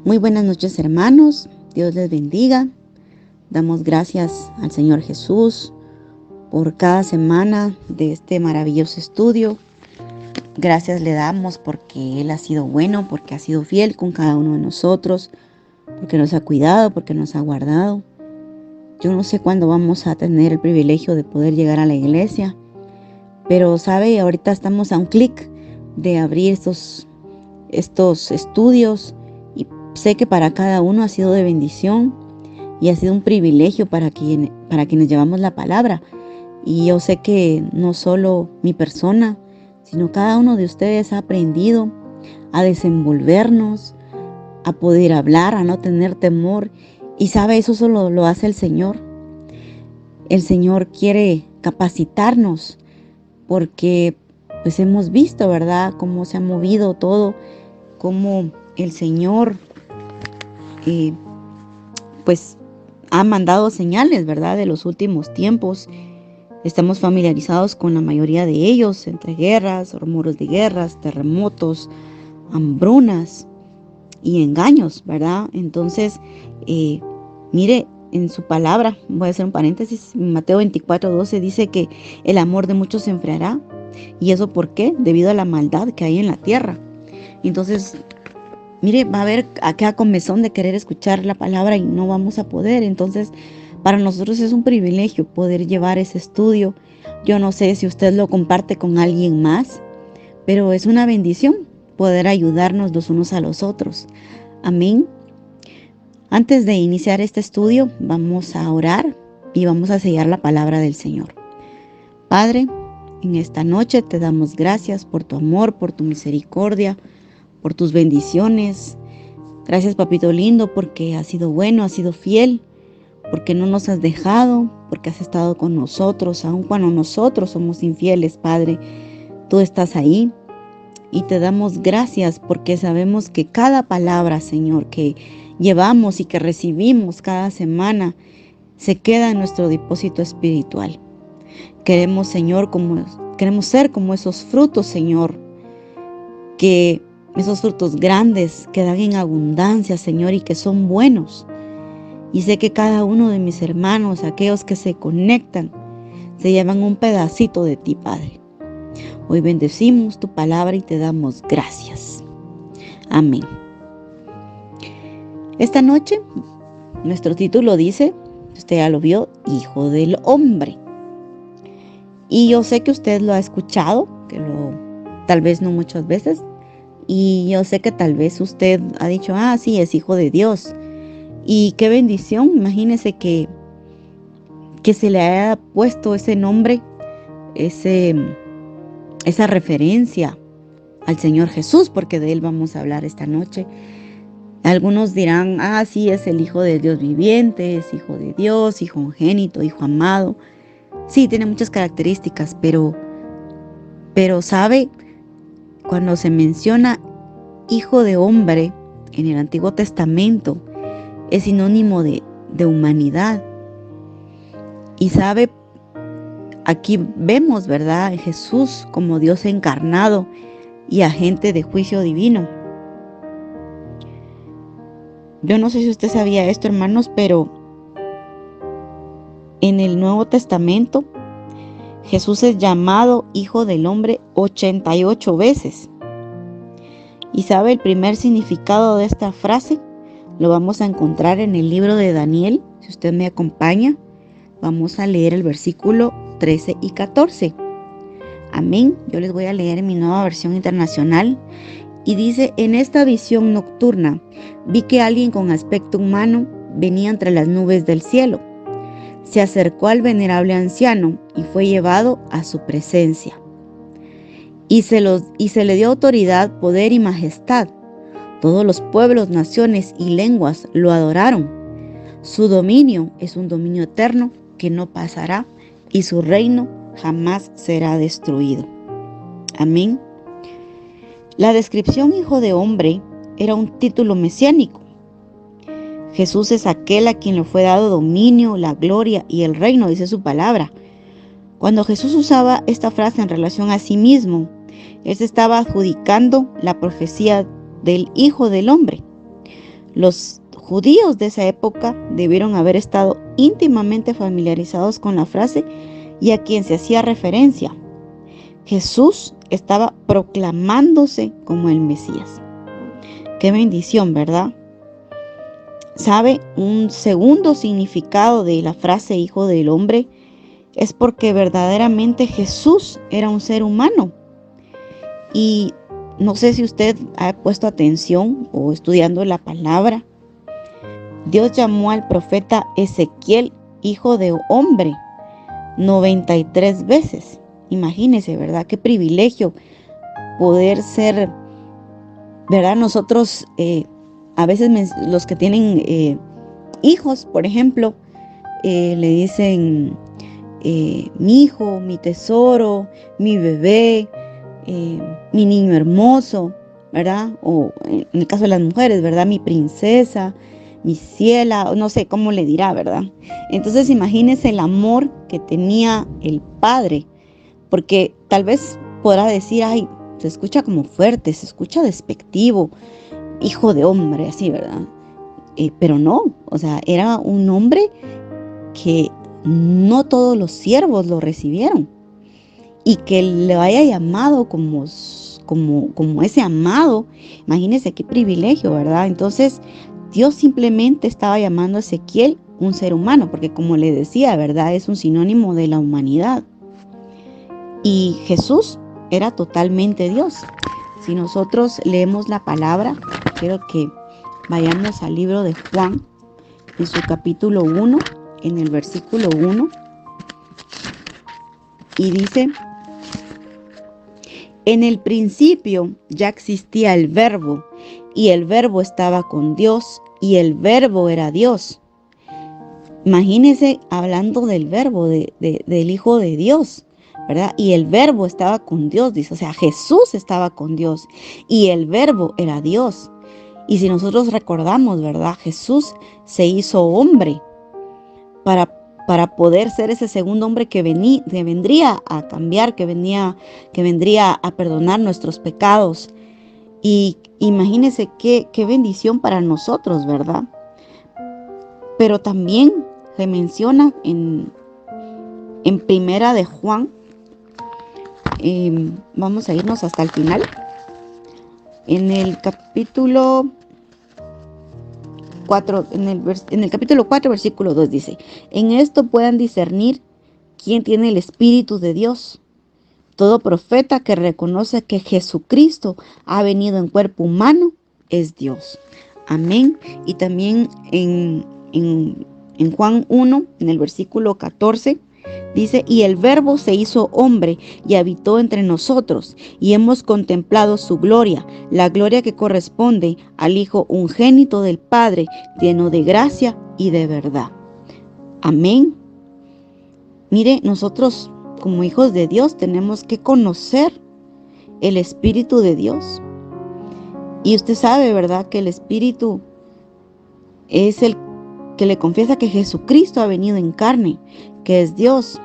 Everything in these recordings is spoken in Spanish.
Muy buenas noches, hermanos. Dios les bendiga. Damos gracias al Señor Jesús por cada semana de este maravilloso estudio. Gracias le damos porque Él ha sido bueno, porque ha sido fiel con cada uno de nosotros, porque nos ha cuidado, porque nos ha guardado. Yo no sé cuándo vamos a tener el privilegio de poder llegar a la iglesia, pero sabe, ahorita estamos a un clic de abrir estos estudios y sé que para cada uno ha sido de bendición y ha sido un privilegio para quienes llevamos la palabra. Y yo sé que no solo mi persona, sino cada uno de ustedes ha aprendido a desenvolvernos, a poder hablar, a no tener temor. Y sabe, eso solo lo hace el Señor. El Señor quiere capacitarnos porque pues hemos visto, ¿verdad?, cómo se ha movido todo, cómo el Señor pues ha mandado señales, ¿verdad?, de los últimos tiempos. Estamos familiarizados con la mayoría de ellos, entre guerras, rumores de guerras, terremotos, hambrunas y engaños, ¿verdad? Entonces, mire, en su palabra, voy a hacer un paréntesis, en Mateo 24:12 dice que el amor de muchos se enfriará. ¿Y eso por qué? Debido a la maldad que hay en la tierra. Entonces, mire, va a haber acá comezón de querer escuchar la palabra y no vamos a poder. Entonces, para nosotros es un privilegio poder llevar ese estudio. Yo no sé si usted lo comparte con alguien más, pero es una bendición poder ayudarnos los unos a los otros. Amén. Antes de iniciar este estudio, vamos a orar y vamos a sellar la palabra del Señor. Padre, en esta noche te damos gracias por tu amor, por tu misericordia, por tus bendiciones. Gracias, papito lindo, porque has sido bueno, has sido fiel, porque no nos has dejado, porque has estado con nosotros, aun cuando nosotros somos infieles, Padre. Tú estás ahí y te damos gracias porque sabemos que cada palabra, Señor, que llevamos y que recibimos cada semana se queda en nuestro depósito espiritual. Queremos, Señor, queremos ser como esos frutos, Señor, que esos frutos grandes que dan en abundancia, Señor, y que son buenos. Y sé que cada uno de mis hermanos, aquellos que se conectan, se llevan un pedacito de ti, Padre. Hoy bendecimos tu palabra y te damos gracias. Amén. Esta noche, nuestro título dice, usted ya lo vio, Hijo del Hombre. Y yo sé que usted lo ha escuchado, tal vez no muchas veces, y yo sé que tal vez usted ha dicho, sí, es hijo de Dios. Y qué bendición, imagínese que se le haya puesto ese nombre, esa referencia al Señor Jesús, porque de Él vamos a hablar esta noche. Algunos dirán, sí, es el Hijo de Dios viviente, es Hijo de Dios, Hijo ungénito, Hijo amado. Sí, tiene muchas características, pero sabe, cuando se menciona Hijo de Hombre en el Antiguo Testamento, es sinónimo de humanidad. Y sabe, aquí vemos, ¿verdad?, Jesús como Dios encarnado y agente de juicio divino. Yo no sé si usted sabía esto, hermanos, pero en el Nuevo Testamento Jesús es llamado Hijo del Hombre 88 veces. Y sabe, el primer significado de esta frase lo vamos a encontrar en el libro de Daniel. Si usted me acompaña, vamos a leer el versículo 13 y 14. Amén. Yo les voy a leer en mi nueva versión internacional. Y dice, en esta visión nocturna vi que alguien con aspecto humano venía entre las nubes del cielo. Se acercó al venerable anciano y fue llevado a su presencia. Y se le dio autoridad, poder y majestad. Todos los pueblos, naciones y lenguas lo adoraron. Su dominio es un dominio eterno que no pasará y su reino jamás será destruido. Amén. La descripción Hijo de Hombre era un título mesiánico. Jesús es aquel a quien le fue dado dominio, la gloria y el reino, dice su palabra. Cuando Jesús usaba esta frase en relación a sí mismo, Él se estaba adjudicando la profecía del Hijo del Hombre. Los judíos de esa época debieron haber estado íntimamente familiarizados con la frase y a quien se hacía referencia. Jesús estaba proclamándose como el Mesías. Qué bendición, ¿verdad? ¿Sabe? Un segundo significado de la frase Hijo del Hombre es porque verdaderamente Jesús era un ser humano. Y no sé si usted ha puesto atención o estudiando la palabra. Dios llamó al profeta Ezequiel Hijo de Hombre 93 veces. Imagínese, ¿verdad? Qué privilegio poder ser, ¿verdad? Nosotros, a veces los que tienen hijos, por ejemplo, le dicen mi hijo, mi tesoro, mi bebé, mi niño hermoso, ¿verdad? O en el caso de las mujeres, ¿verdad? Mi princesa, mi ciela, no sé cómo le dirá, ¿verdad? Entonces imagínese el amor que tenía el padre, porque tal vez podrá decir, ay, se escucha como fuerte, se escucha despectivo, hijo de hombre, así, ¿verdad? Pero no, o sea, era un hombre que no todos los siervos lo recibieron, y que lo haya llamado como ese amado. Imagínense qué privilegio, ¿verdad? Entonces Dios simplemente estaba llamando a Ezequiel un ser humano, porque como le decía, ¿verdad? Es un sinónimo de la humanidad. Y Jesús era totalmente Dios. Si nosotros leemos la palabra, quiero que vayamos al libro de Juan, en su capítulo 1, en el versículo 1, y dice: en el principio ya existía el Verbo, y el Verbo estaba con Dios, y el Verbo era Dios. Imagínense hablando del Verbo, del Hijo de Dios, ¿verdad? Y el Verbo estaba con Dios, dice, o sea, Jesús estaba con Dios, y el Verbo era Dios. Y si nosotros recordamos, ¿verdad? Jesús se hizo hombre para poder ser ese segundo hombre que vendría a cambiar, que vendría a perdonar nuestros pecados. Y imagínense qué bendición para nosotros, ¿verdad? Pero también se menciona en Primera de Juan, vamos a irnos hasta el final, en el capítulo 4, en el capítulo 4, versículo 2 dice: en esto puedan discernir quién tiene el Espíritu de Dios. Todo profeta que reconoce que Jesucristo ha venido en cuerpo humano es Dios. Amén. Y también en Juan 1, en el versículo 14, dice: y el Verbo se hizo hombre y habitó entre nosotros, y hemos contemplado su gloria, la gloria que corresponde al Hijo unigénito del Padre, lleno de gracia y de verdad. Amén. Mire, nosotros como hijos de Dios tenemos que conocer el Espíritu de Dios. Y usted sabe, ¿verdad?, que el Espíritu es el que le confiesa que Jesucristo ha venido en carne, que es Dios,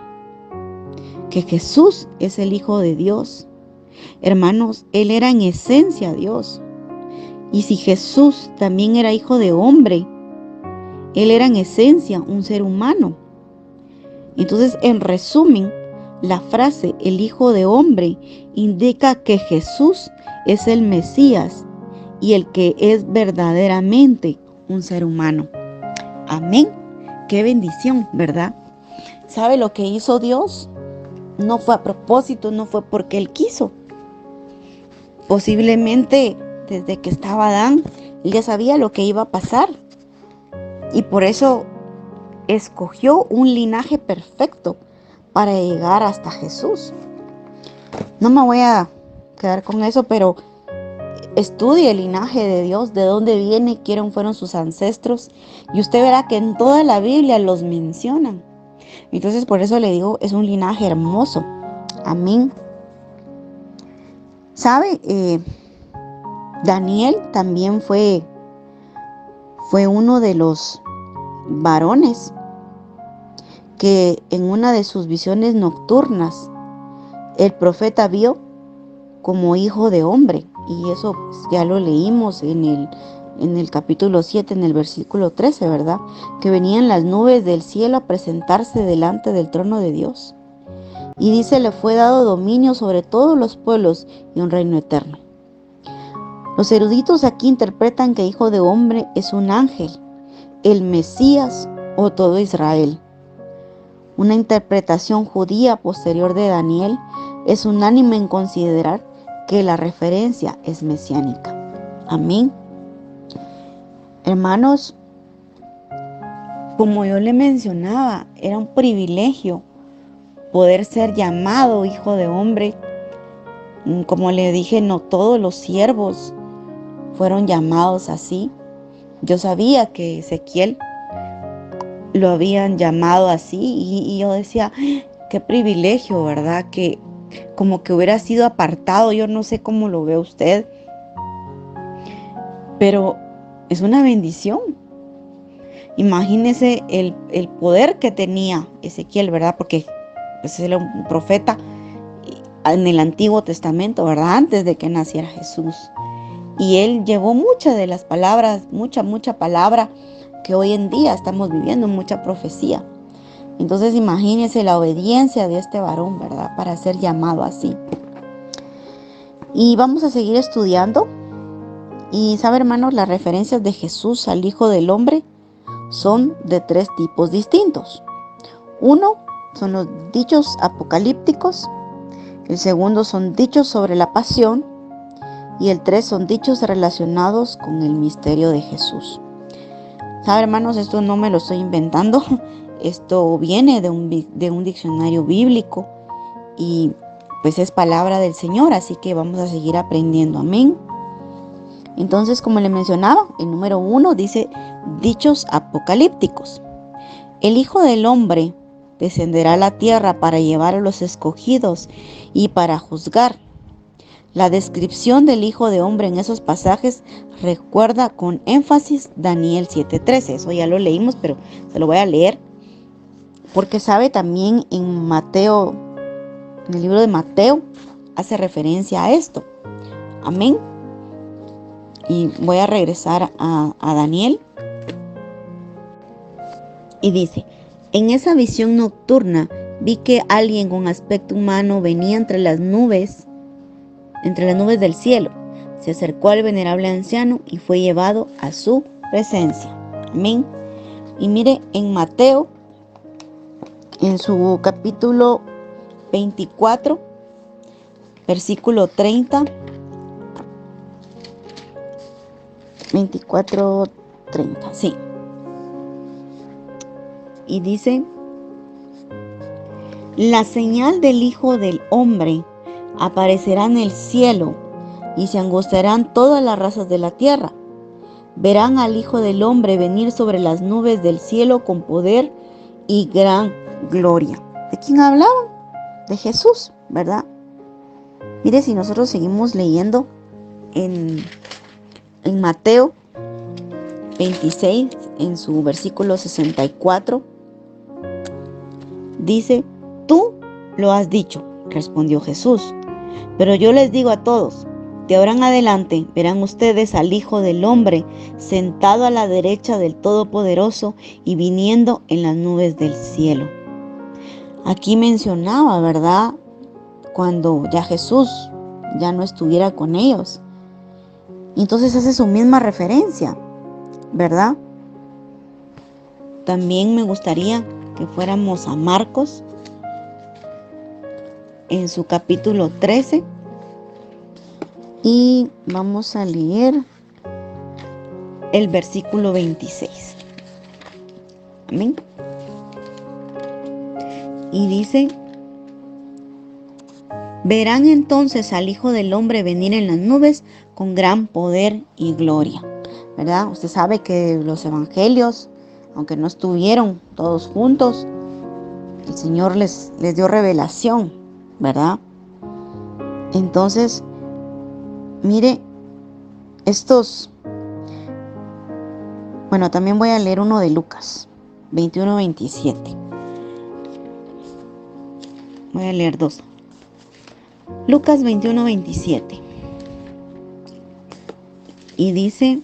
que Jesús es el Hijo de Dios. Hermanos, Él era en esencia Dios. Y si Jesús también era hijo de hombre, Él era en esencia un ser humano. Entonces, en resumen, la frase el Hijo de Hombre indica que Jesús es el Mesías y el que es verdaderamente un ser humano. Amén. Qué bendición, ¿verdad? ¿Sabe lo que hizo Dios? No fue a propósito, no fue porque Él quiso. Posiblemente desde que estaba Adán, Él ya sabía lo que iba a pasar. Y por eso escogió un linaje perfecto para llegar hasta Jesús. No me voy a quedar con eso, pero estudie el linaje de Dios, de dónde viene, quiénes fueron sus ancestros, y usted verá que en toda la Biblia los mencionan. Entonces, por eso le digo, es un linaje hermoso. Amén. ¿Sabe? Daniel también fue uno de los varones que en una de sus visiones nocturnas el profeta vio como hijo de hombre, y eso pues, ya lo leímos en el en el capítulo 7, en el versículo 13, ¿verdad? Que venían las nubes del cielo a presentarse delante del trono de Dios. Y dice, le fue dado dominio sobre todos los pueblos y un reino eterno. Los eruditos aquí interpretan que Hijo de Hombre es un ángel, el Mesías o todo Israel. Una interpretación judía posterior de Daniel es unánime en considerar que la referencia es mesiánica. Amén. Hermanos, como yo le mencionaba, era un privilegio poder ser llamado Hijo de Hombre. Como le dije, no todos los siervos fueron llamados así. Yo sabía que Ezequiel lo habían llamado así y yo decía, qué privilegio, ¿verdad? Que como que hubiera sido apartado. Yo no sé cómo lo ve usted, pero es una bendición. Imagínese el poder que tenía Ezequiel, ¿verdad? Porque pues, era un profeta en el Antiguo Testamento, ¿verdad? Antes de que naciera Jesús. Y él llevó muchas de las palabras, mucha palabra que hoy en día estamos viviendo, mucha profecía. Entonces imagínense la obediencia de este varón, ¿verdad? Para ser llamado así. Y vamos a seguir estudiando. Y sabe, hermanos, las referencias de Jesús al Hijo del Hombre son de 3 tipos distintos. Uno son los dichos apocalípticos. El segundo son dichos sobre la pasión. Y el 3 son dichos relacionados con el misterio de Jesús. ¿Sabe, hermanos? Esto no me lo estoy inventando. Esto viene de un diccionario bíblico. Y pues es palabra del Señor. Así que vamos a seguir aprendiendo. Amén. Entonces, como le mencionaba, el número 1 dice dichos apocalípticos. El Hijo del Hombre descenderá a la tierra para llevar a los escogidos y para juzgar. La descripción del Hijo de Hombre en esos pasajes recuerda con énfasis Daniel 7:13. Eso ya lo leímos, pero se lo voy a leer. Porque sabe, también en Mateo, en el libro de Mateo, hace referencia a esto. Amén. Y voy a regresar a Daniel. Y dice, en esa visión nocturna vi que alguien con aspecto humano venía entre las nubes del cielo. Se acercó al venerable anciano y fue llevado a su presencia. Amén. Y mire, en Mateo, en su capítulo 24, versículo 30, 24:30, sí. Y dice, la señal del Hijo del Hombre aparecerá en el cielo y se angustiarán todas las razas de la tierra. Verán al Hijo del Hombre venir sobre las nubes del cielo con poder y gran gloria. ¿De quién hablaban? De Jesús, ¿verdad? Mire, si nosotros seguimos leyendo en Mateo 26, en su versículo 64, dice, tú lo has dicho, respondió Jesús, pero yo les digo a todos, de ahora en adelante verán ustedes al Hijo del Hombre sentado a la derecha del Todopoderoso y viniendo en las nubes del cielo. Aquí mencionaba, ¿verdad? Cuando ya Jesús ya no estuviera con ellos. Entonces hace su misma referencia, ¿verdad? También me gustaría que fuéramos a Marcos en su capítulo 13 y vamos a leer el versículo 26. Amén. Y dice, verán entonces al Hijo del Hombre venir en las nubes con gran poder y gloria, ¿verdad? Usted sabe que los evangelios, aunque no estuvieron todos juntos, el Señor les dio revelación, ¿verdad? Entonces, mire, también voy a leer uno de Lucas 21:27. Voy a leer 2. Lucas 21:27. Y dice,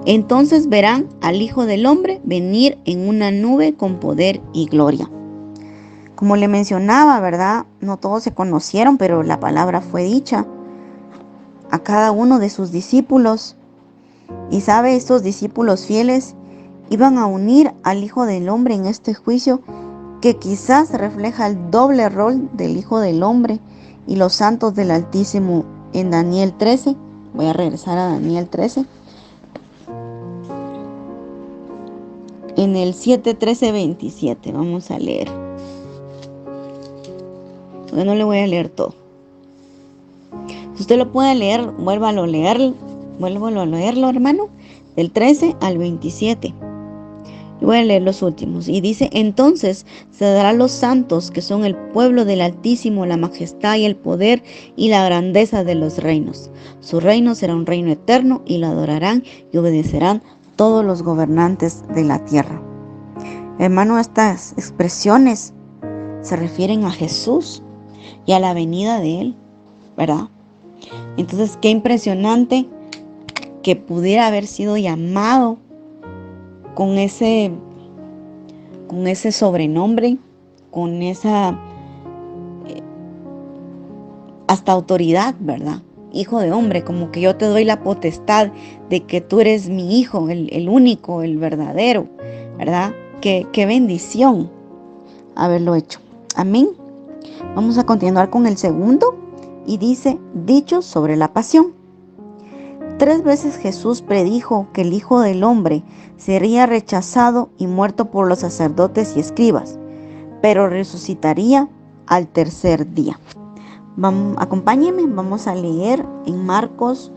Entonces verán al Hijo del Hombre venir en una nube con poder y gloria. Como le mencionaba, ¿verdad? No todos se conocieron, pero la palabra fue dicha a cada uno de sus discípulos. Y sabe, estos discípulos fieles iban a unir al Hijo del Hombre en este juicio que quizás refleja el doble rol del Hijo del Hombre y los santos del Altísimo en Daniel 13. Voy a regresar a Daniel 13. En el 7, 13, 27 vamos a leer. Yo no le voy a leer todo. Si usted lo puede leer, vuélvalo a leerlo, hermano, del 13 al 27. Y voy a leer los últimos. Y dice: entonces se dará a los santos, que son el pueblo del Altísimo, la majestad y el poder y la grandeza de los reinos. Su reino será un reino eterno, y lo adorarán y obedecerán todos los gobernantes de la tierra. Hermano, estas expresiones se refieren a Jesús y a la venida de Él, ¿verdad? Entonces, qué impresionante que pudiera haber sido llamado con ese sobrenombre, con esa hasta autoridad, ¿verdad? Hijo de hombre, como que yo te doy la potestad de que tú eres mi hijo, el único, el verdadero, ¿verdad? Qué bendición haberlo hecho. Amén. Vamos a continuar con el segundo y dice: dichos sobre la pasión. 3 veces Jesús predijo que el Hijo del Hombre sería rechazado y muerto por los sacerdotes y escribas, pero resucitaría al tercer día. Acompáñenme, vamos a leer en Marcos.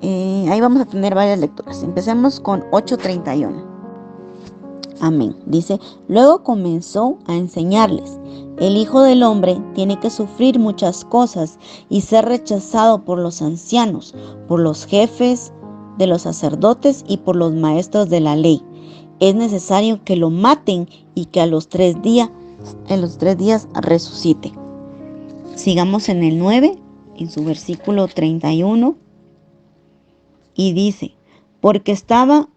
Ahí vamos a tener varias lecturas. Empecemos con 8:31. Amén. Dice: luego comenzó a enseñarles: el Hijo del Hombre tiene que sufrir muchas cosas y ser rechazado por los ancianos, por los jefes de los sacerdotes y por los maestros de la ley. Es necesario que lo maten y que en los 3 días resucite. Sigamos en el 9, en su versículo 31, y dice: porque estaba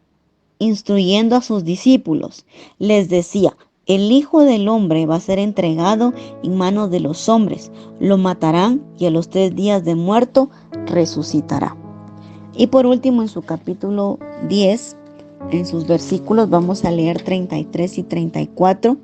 instruyendo a sus discípulos, les decía: el Hijo del Hombre va a ser entregado en manos de los hombres, lo matarán y a los 3 días de muerto resucitará. Y por último, en su capítulo 10, en sus versículos vamos a leer 33 y 34,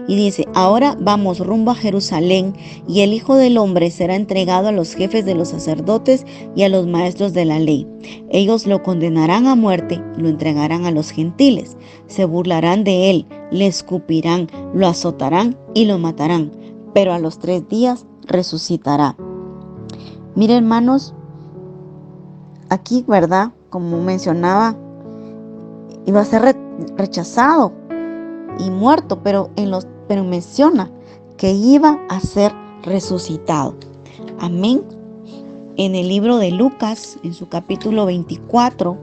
y dice: ahora vamos rumbo a Jerusalén, y el Hijo del Hombre será entregado a los jefes de los sacerdotes y a los maestros de la ley. Ellos lo condenarán a muerte y lo entregarán a los gentiles. Se burlarán de él, le escupirán, lo azotarán y lo matarán, pero a los 3 días resucitará. Mire, hermanos, aquí, ¿verdad? Como mencionaba, iba a ser rechazado y muerto, pero menciona que iba a ser resucitado. Amén. En el libro de Lucas, en su capítulo 24,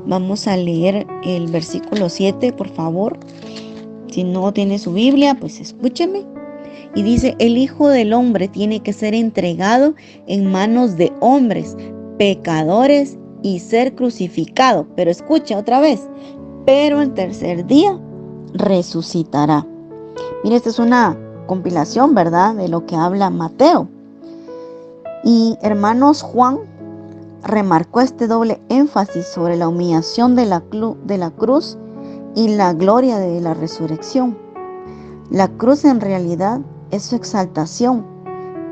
vamos a leer el versículo 7, por favor. Si no tiene su Biblia, pues escúcheme. Y dice: el Hijo del Hombre tiene que ser entregado en manos de hombres, pecadores, y ser crucificado. Pero escucha otra vez: pero el tercer día resucitará. Mire, esta es una compilación, ¿verdad?, de lo que habla Mateo. Y hermanos, Juan remarcó este doble énfasis sobre la humillación de la cruz y la gloria de la resurrección. La cruz en realidad es su exaltación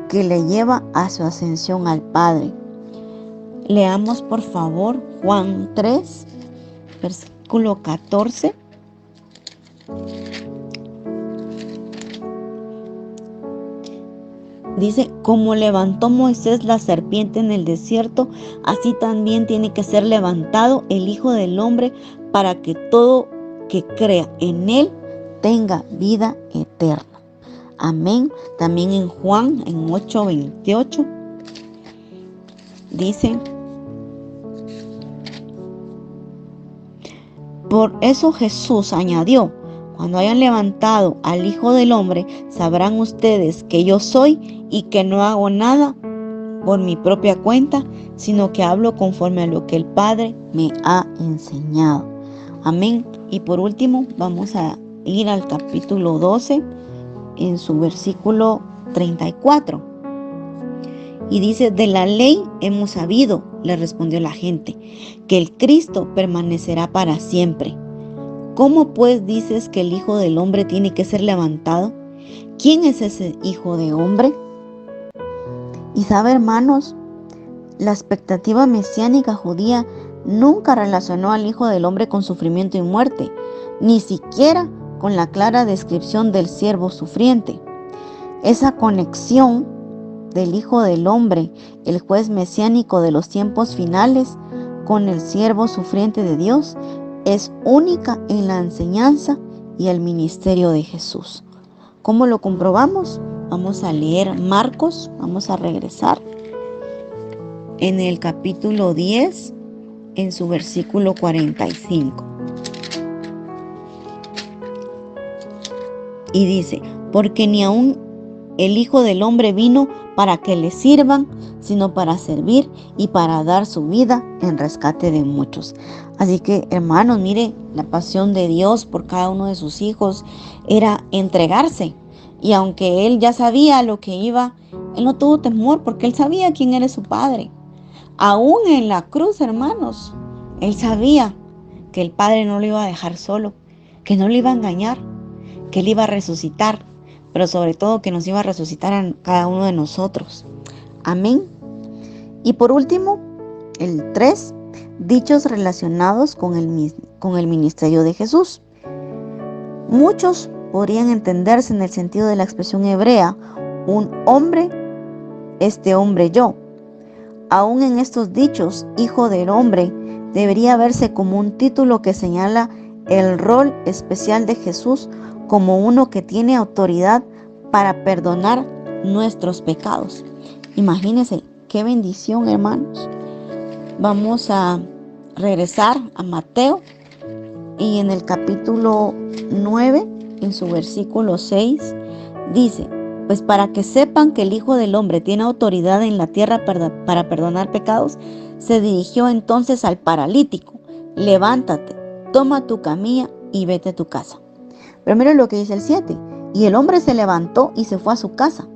que le lleva a su ascensión al Padre. Leamos por favor Juan 3, versículo 14. Dice: como levantó Moisés la serpiente en el desierto, así también tiene que ser levantado el Hijo del Hombre, para que todo que crea en él tenga vida eterna. Amén. También en Juan, en 8:28, dice: por eso Jesús añadió: cuando hayan levantado al Hijo del Hombre, sabrán ustedes que yo soy y que no hago nada por mi propia cuenta, sino que hablo conforme a lo que el Padre me ha enseñado. Amén. Y por último, vamos a ir al capítulo 12, en su versículo 34. Y dice: de la ley hemos sabido, le respondió la gente, que el Cristo permanecerá para siempre. ¿Cómo pues dices que el Hijo del Hombre tiene que ser levantado? ¿Quién es ese Hijo de Hombre? Y sabe, hermanos, la expectativa mesiánica judía nunca relacionó al Hijo del Hombre con sufrimiento y muerte, ni siquiera con la clara descripción del siervo sufriente. Esa conexión del Hijo del Hombre, el juez mesiánico de los tiempos finales, con el siervo sufriente de Dios, es única en la enseñanza y el ministerio de Jesús. ¿Cómo lo comprobamos? Vamos a leer Marcos, vamos a regresar en el capítulo 10, en su versículo 45. Y dice: porque ni aun el Hijo del Hombre vino para que le sirvan, sino para servir y para dar su vida en rescate de muchos. Así que, hermanos, mire, la pasión de Dios por cada uno de sus hijos era entregarse. Y aunque él ya sabía lo que iba, él no tuvo temor porque él sabía quién era su Padre. Aún en la cruz, hermanos, él sabía que el Padre no lo iba a dejar solo, que no lo iba a engañar, que él iba a resucitar, pero sobre todo que nos iba a resucitar a cada uno de nosotros. Amén. Y por último, el 3, dichos relacionados con el ministerio de Jesús. Muchos podrían entenderse en el sentido de la expresión hebrea, un hombre, este hombre yo. Aún en estos dichos, Hijo del Hombre debería verse como un título que señala el rol especial de Jesús como uno que tiene autoridad para perdonar nuestros pecados. Imagínense qué bendición, hermanos. Vamos a regresar a Mateo y en el capítulo 9, en su versículo 6, dice: pues para que sepan que el Hijo del Hombre tiene autoridad en la tierra para perdonar pecados, se dirigió entonces al paralítico: levántate, toma tu camilla y vete a tu casa. Primero lo que dice el 7, y el hombre se levantó y se fue a su casa.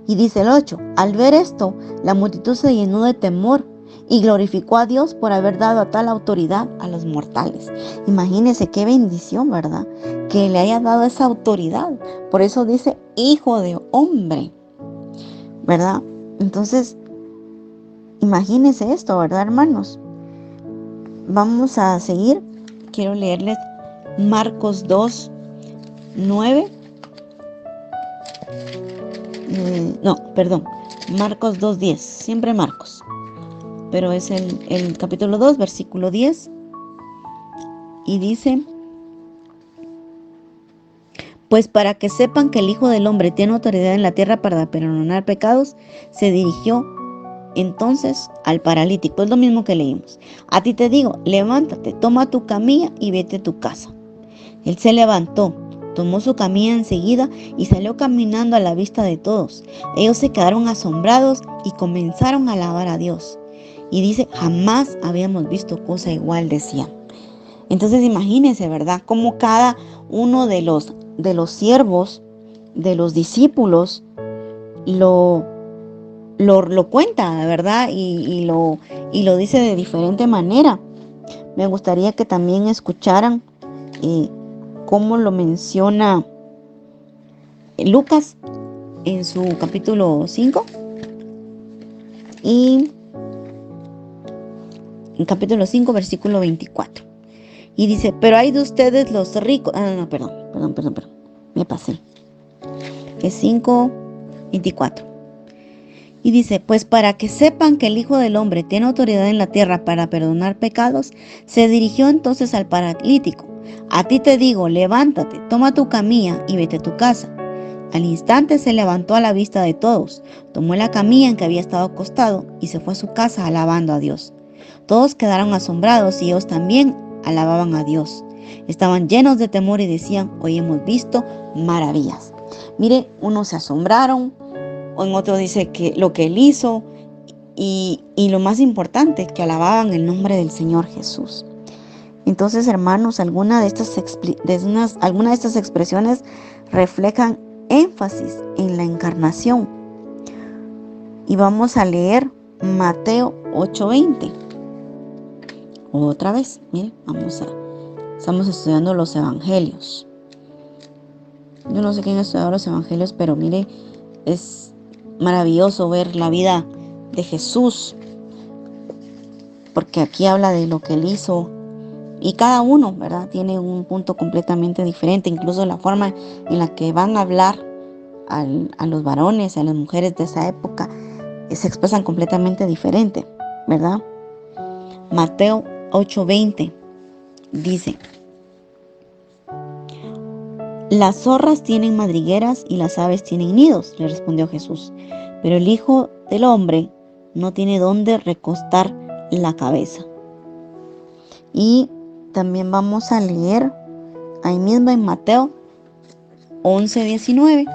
Y dice el 8, al ver esto, la multitud se llenó de temor y glorificó a Dios por haber dado a tal autoridad a los mortales. Imagínense qué bendición, ¿verdad? Que le haya dado esa autoridad. Por eso dice Hijo de Hombre, ¿verdad? Entonces, imagínense esto, ¿verdad, hermanos? Vamos a seguir. Quiero leerles Marcos 2, 9. Marcos 2:10, siempre Marcos, pero es el capítulo 2, versículo 10, y dice: pues para que sepan que el Hijo del Hombre tiene autoridad en la tierra para perdonar pecados, se dirigió entonces al paralítico. Es lo mismo que leímos. A ti te digo, levántate, toma tu camilla y vete a tu casa. Él se levantó, tomó su camilla enseguida y salió caminando a la vista de todos. Ellos se quedaron asombrados y comenzaron a alabar a Dios. Y dice: jamás habíamos visto cosa igual, decían. Entonces imagínense, ¿verdad? Cómo cada uno de los siervos, de los discípulos, lo cuenta, ¿verdad? Y lo dice de diferente manera. Me gustaría que también escucharan cómo lo menciona Lucas en su capítulo 5 y en capítulo 5, versículo 24. Y dice: pero hay de ustedes los ricos. Perdón. Me pasé. Es 5:24. Y dice: pues para que sepan que el Hijo del Hombre tiene autoridad en la tierra para perdonar pecados, se dirigió entonces al paralítico. A ti te digo, levántate, toma tu camilla y vete a tu casa. Al instante se levantó a la vista de todos, tomó la camilla en que había estado acostado y se fue a su casa alabando a Dios. Todos quedaron asombrados y ellos también alababan a Dios. Estaban llenos de temor y decían: hoy hemos visto maravillas. Mire, unos se asombraron, en otro dice que lo que él hizo, y lo más importante, que alababan el nombre del Señor Jesús. Entonces, hermanos, algunas de estas expresiones reflejan énfasis en la encarnación. Y vamos a leer Mateo 8:20. Otra vez, miren, estamos estudiando los evangelios. Yo no sé quién ha estudiado los evangelios, pero mire, es maravilloso ver la vida de Jesús, porque aquí habla de lo que Él hizo, y cada uno, ¿verdad?, tiene un punto completamente diferente. Incluso la forma en la que van a hablar a los varones, a las mujeres de esa época, se expresan completamente diferente, ¿verdad? Mateo 8:20 dice: las zorras tienen madrigueras y las aves tienen nidos, le respondió Jesús, pero el Hijo del Hombre no tiene dónde recostar la cabeza. Y también vamos a leer ahí mismo en Mateo 11:19.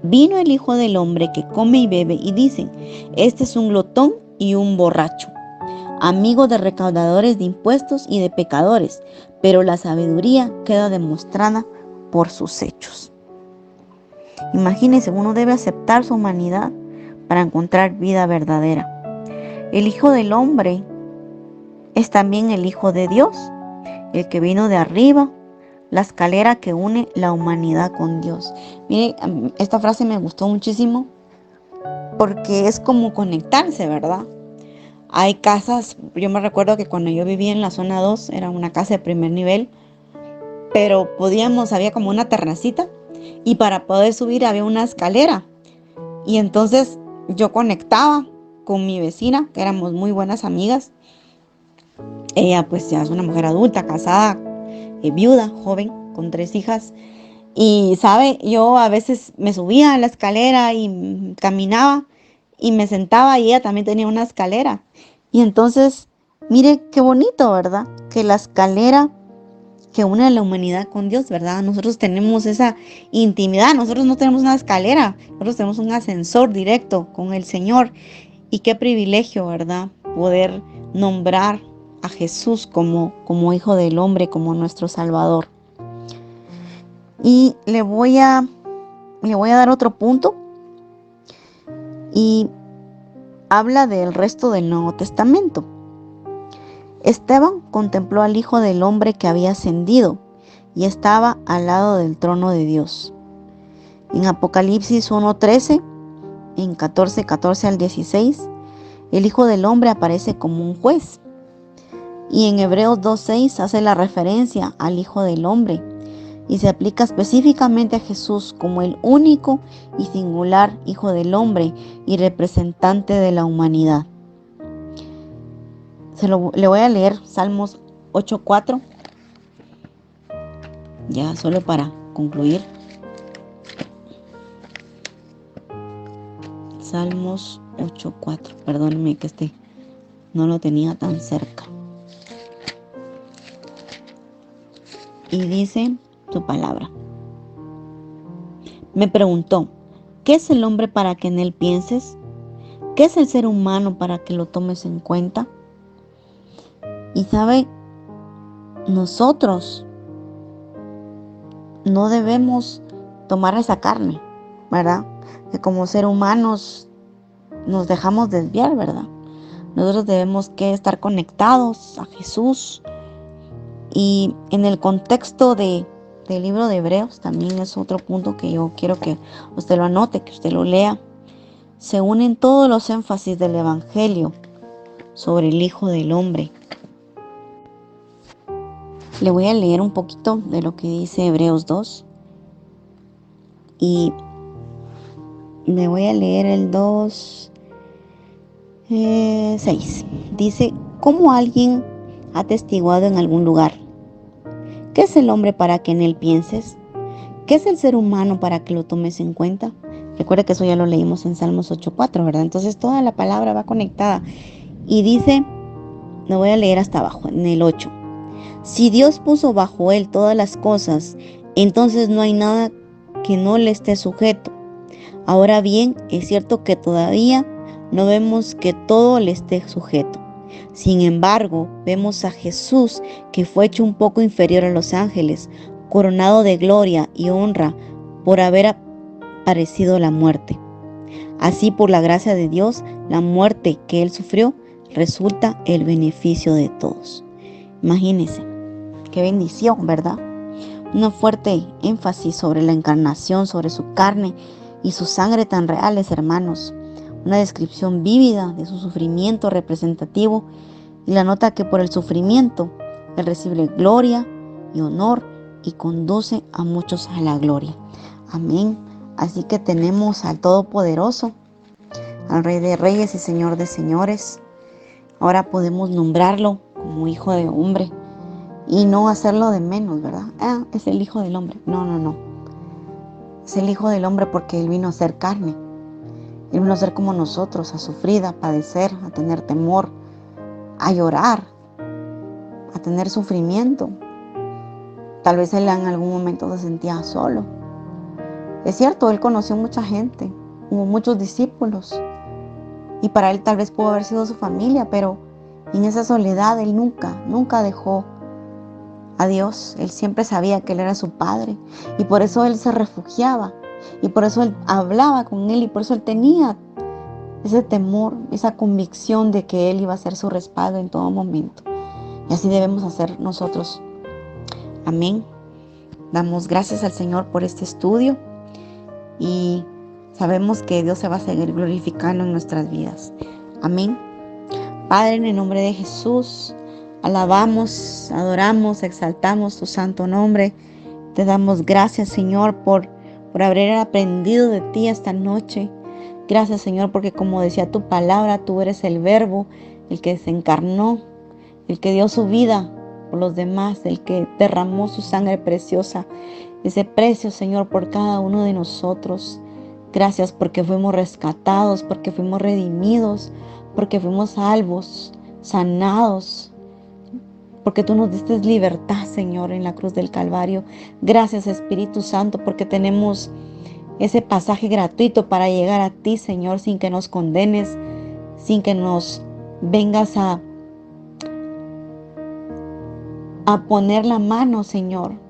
Vino el Hijo del Hombre que come y bebe y dicen: este es un glotón y un borracho, amigo de recaudadores de impuestos y de pecadores, pero la sabiduría queda demostrada por sus hechos. Imagínense, uno debe aceptar su humanidad para encontrar vida verdadera. El Hijo del Hombre es también el Hijo de Dios, el que vino de arriba, la escalera que une la humanidad con Dios. Mire, esta frase me gustó muchísimo porque es como conectarse, ¿verdad? Hay casas, yo me recuerdo que cuando yo vivía en la zona 2, era una casa de primer nivel, pero había como una terracita, y para poder subir había una escalera. Y entonces yo conectaba con mi vecina, que éramos muy buenas amigas. Ella pues ya es una mujer adulta, casada, viuda, joven, con 3 hijas. Y sabe, yo a veces me subía a la escalera y caminaba y me sentaba, y ella también tenía una escalera. Y entonces, mire qué bonito, ¿verdad? Que la escalera que une a la humanidad con Dios, ¿verdad? Nosotros tenemos esa intimidad, nosotros no tenemos una escalera, nosotros tenemos un ascensor directo con el Señor. Y qué privilegio, ¿verdad? Poder nombrar a Jesús como Hijo del Hombre, como nuestro Salvador. Y le voy a dar otro punto, y habla del resto del Nuevo Testamento. Esteban contempló al Hijo del Hombre que había ascendido y estaba al lado del trono de Dios. En Apocalipsis 1:13, en 14 al 16, el Hijo del Hombre aparece como un juez. Y en Hebreos 2:6 hace la referencia al Hijo del Hombre y se aplica específicamente a Jesús como el único y singular Hijo del Hombre y representante de la humanidad. Le voy a leer Salmos 8:4, ya solo para concluir. Salmos 8:4, perdónenme que no lo tenía tan cerca. Y dice su palabra: me preguntó, ¿qué es el hombre para que en él pienses? ¿Qué es el ser humano para que lo tomes en cuenta? Y sabe, nosotros no debemos tomar esa carne, ¿verdad? Que como ser humanos nos dejamos desviar, ¿verdad? Nosotros debemos que estar conectados a Jesús. Y en el contexto del libro de Hebreos, también es otro punto que yo quiero que usted lo anote, que usted lo lea. Se unen todos los énfasis del Evangelio sobre el Hijo del Hombre. Le voy a leer un poquito de lo que dice Hebreos 2. Y le voy a leer el 2:6. Dice: ¿cómo alguien ha atestiguado en algún lugar? ¿Qué es el hombre para que en él pienses? ¿Qué es el ser humano para que lo tomes en cuenta? Recuerda que eso ya lo leímos en Salmos 8:4, ¿verdad? Entonces toda la palabra va conectada. Y dice, lo voy a leer hasta abajo, en el 8. Si Dios puso bajo él todas las cosas, entonces no hay nada que no le esté sujeto. Ahora bien, es cierto que todavía no vemos que todo le esté sujeto. Sin embargo, vemos a Jesús, que fue hecho un poco inferior a los ángeles, coronado de gloria y honra por haber padecido la muerte. Así, por la gracia de Dios, la muerte que Él sufrió resulta el beneficio de todos. Imagínense, qué bendición, ¿verdad? Un fuerte énfasis sobre la encarnación, sobre su carne y su sangre tan reales, hermanos. Una descripción vívida de su sufrimiento representativo, y la nota que por el sufrimiento Él recibe gloria y honor y conduce a muchos a la gloria. Amén. Así que tenemos al Todopoderoso, al Rey de Reyes y Señor de Señores. Ahora podemos nombrarlo como Hijo de Hombre y no hacerlo de menos, ¿verdad? Es el Hijo del Hombre. No. Es el Hijo del Hombre porque Él vino a ser carne. Él vino a ser como nosotros, a sufrir, a padecer, a tener temor, a llorar, a tener sufrimiento. Tal vez Él en algún momento se sentía solo. Es cierto, Él conoció mucha gente, hubo muchos discípulos, y para Él tal vez pudo haber sido su familia, pero en esa soledad Él nunca dejó a Dios. Él siempre sabía que Él era su Padre, y por eso Él se refugiaba, y por eso Él hablaba con Él, y por eso Él tenía ese temor, esa convicción de que Él iba a ser su respaldo en todo momento. Y así debemos hacer nosotros. Amén. Damos gracias al Señor por este estudio y sabemos que Dios se va a seguir glorificando en nuestras vidas. Amén. Padre, en el nombre de Jesús, alabamos, adoramos, exaltamos tu santo nombre. Te damos gracias, Señor, por haber aprendido de ti esta noche. Gracias, Señor, porque como decía tu palabra, tú eres el Verbo, el que se encarnó, el que dio su vida por los demás, el que derramó su sangre preciosa, ese precio, Señor, por cada uno de nosotros. Gracias porque fuimos rescatados, porque fuimos redimidos, porque fuimos salvos, sanados, porque tú nos diste libertad, Señor, en la cruz del Calvario. Gracias, Espíritu Santo, porque tenemos ese pasaje gratuito para llegar a ti, Señor, sin que nos condenes, sin que nos vengas a poner la mano, Señor.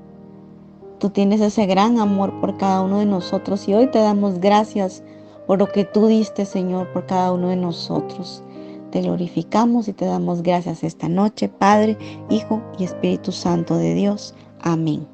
Tú tienes ese gran amor por cada uno de nosotros y hoy te damos gracias por lo que tú diste, Señor, por cada uno de nosotros. Te glorificamos y te damos gracias esta noche, Padre, Hijo y Espíritu Santo de Dios. Amén.